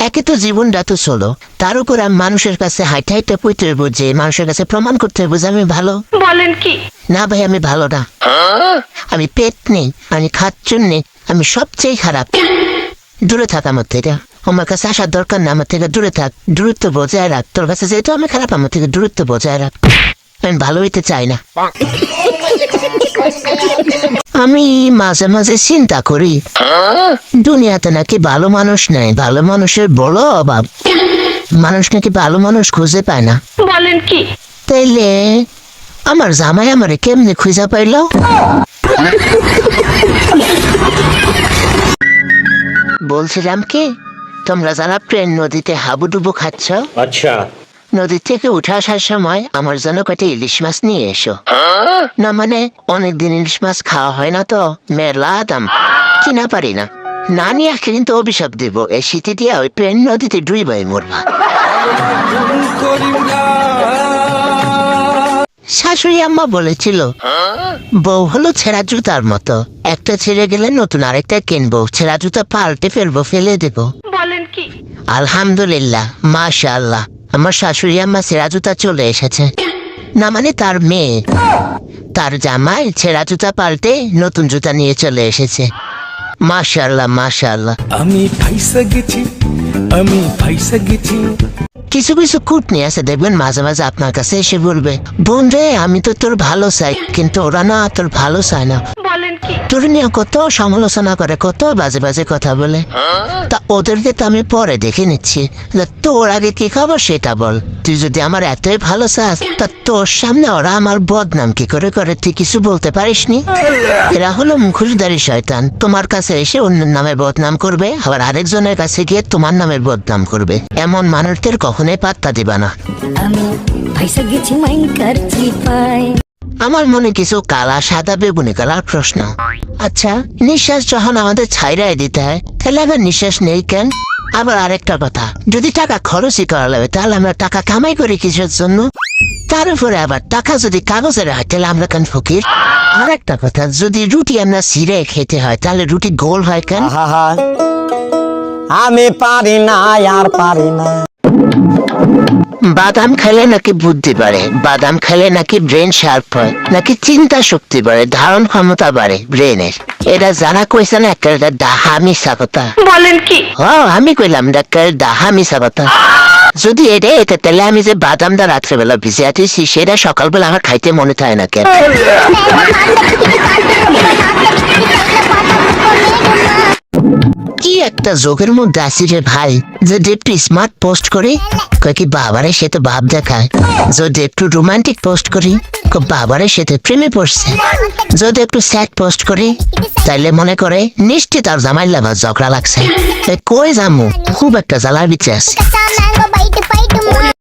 একে তো জীবনটা তো চলো, তার উপর আমি মানুষের কাছে হাইটে হাইটে পইতে হইব, যে মানুষের কাছে প্রমাণ করতে হইব যে আমি ভালো। বলেন কি? না ভাই, আমি ভালো না। আমি পেট নেই, আমি খাচ্ছুন নেই, আমি সবচেয়ে খারাপ। দূরে থাক আমার থেকে, আমার কাছে আসার দরকার না, আমার থেকে দূরে থাক, দূরত্ব বজায় রাখ। তোর কাছে যেহেতু আমি খারাপ, আমার থেকে দূরত্ব বজায় রাখ। আমি ভালো হইতে চাই না। আমি মাঝে মাঝে চিন্তা করি, দুনিয়াতে নাকি ভালো মানুষ নাই, ভালো মানুষের বড় অভাব। মানুষ নাকি ভালো মানুষ খুঁজে পায় না। বলেন কি? তাইলে আমার জামাই আমারে কেমনে খুঁজে পাইল? বলছিলাম কি, তোমরা যারা প্রেম নদীতে হাবুডুবু খাচ্ছ, আচ্ছা, নদী থেকে উঠে আসার সময় আমার জন্য কয়টা ইলিশ মাছ নিয়ে এসো। না মানে অনেকদিন ইলিশ মাছ খাওয়া হয় না, তো মেলা দাম, কিনা পারি না। না নিয়ে আসলে কিন্তু অভিশাপ দিব, এই শীতে দিয়া ওই প্রেম নদীতে ডুইবাই মরবা। শাশুড়ি আম্মা বলেছিল, বউ হলো ছেঁড়া জুতার মতো, একটা ছেড়ে গেলে নতুন আরেকটা কিনবো, ছেঁড়া জুতা পাল্টে ফেলবো, ফেলে দেবো। বলেন কি? আলহামদুলিল্লাহ, মাশাআল্লাহ, আমার শাশুড়ি আম্মা ছেঁড়া জুতা চলে এসেছে। না মানে তার মেয়ে, তার জামাই ছেঁড়া জুতা পাল্টে নতুন জুতা নিয়ে চলে এসেছে। মাশাআল্লাহ মাশাআল্লাহ। আমি ফাইসা গেছি। কিছু কিছু কুটনি আছে, দেখবেন মাঝে মাঝে আপনার কাছে এসে বলবে, বোন রে আমি তো তোর ভালো চাই, কিন্তু ওরা না তোর ভালো চায় না। বলেন কি? তোর নিয়ে কত সমালোচনা করে, কত বাজে বাজে কথা বলে। তা ওদেরকে তো আমি পরে দেখে নিচ্ছি, তোর আগে কি খবর সেটা বল। তুই যদি আমার এতই ভালো চাস, তা তোর সামনে ওরা আমার বদনাম কি করে করে তুই কিছু বলতে পারিসনি? এরা হলো মুখোশধারী শয়তান, তোমার কাছে এসে অন্যের নামে বদনাম করবে, আবার আরেকজনের কাছে গিয়ে তোমার নামের বদনাম করবে। এমন মানুষদের কখনোই পাত্তা দিবা না। আমি ফাইসা গেছি মাইনকার চিপায়। আমার মনে কিছু কালা সাদা বেগুনি কালার প্রশ্ন। আচ্ছা, নিঃশ্বাস যখন আমাদের ছাইরাই দিতে হয়, তাহলে আবার নিঃশ্বাস নেই কেন? আবার আরেকটা কথা, যদি টাকা খরচই করা লাগে, তাহলে আমরা টাকা কামাই করি কিসের জন্য? তার উপরে আবার টাকা যদি কাগজের হয়, তাহলে আমরা কেন ফকির? আর একটা কথা, যদি রুটি আমরা ছিঁড়ে খেতে হয়, তাহলে রুটি গোল হয় কেন? আমি পারি না, আর পারি না। বাদাম খেলে নাকি বুদ্ধি বাড়ে, বাদাম খেলে নাকি ব্রেন শার্প হয়, নাকি চিন্তা শক্তি বাড়ে, ধারণ ক্ষমতা বাড়ে ব্রেনের। এটা যারা কইছে না, একটা ডাহা মিশা কথা। বলেন কি? আমি কইলাম ডাক্তার ডাহা মিশা কথা। যদি এটা তাহলে আমি যে বাদামটা রাত্রেবেলা ভিজে আছি, সেটা সকালবেলা আমার খাইতে মনে থাকে না কেন? কি একটা যোগের মধ্যে আছি রে ভাই, যদি একটু স্মার্ট পোস্ট করি কয় কি বাবারে সে তো ভাব দেখায়, যদি একটু রোমান্টিক পোস্ট করি বাবারে সে তো প্রেমে পড়ছে, যদি একটু স্যাড পোস্ট করি তাইলে মনে করে নিশ্চিত আর জামাই লাভার ঝগড়া লাগছে। কই যামু, খুব একটা জ্বালার বিচে আছে।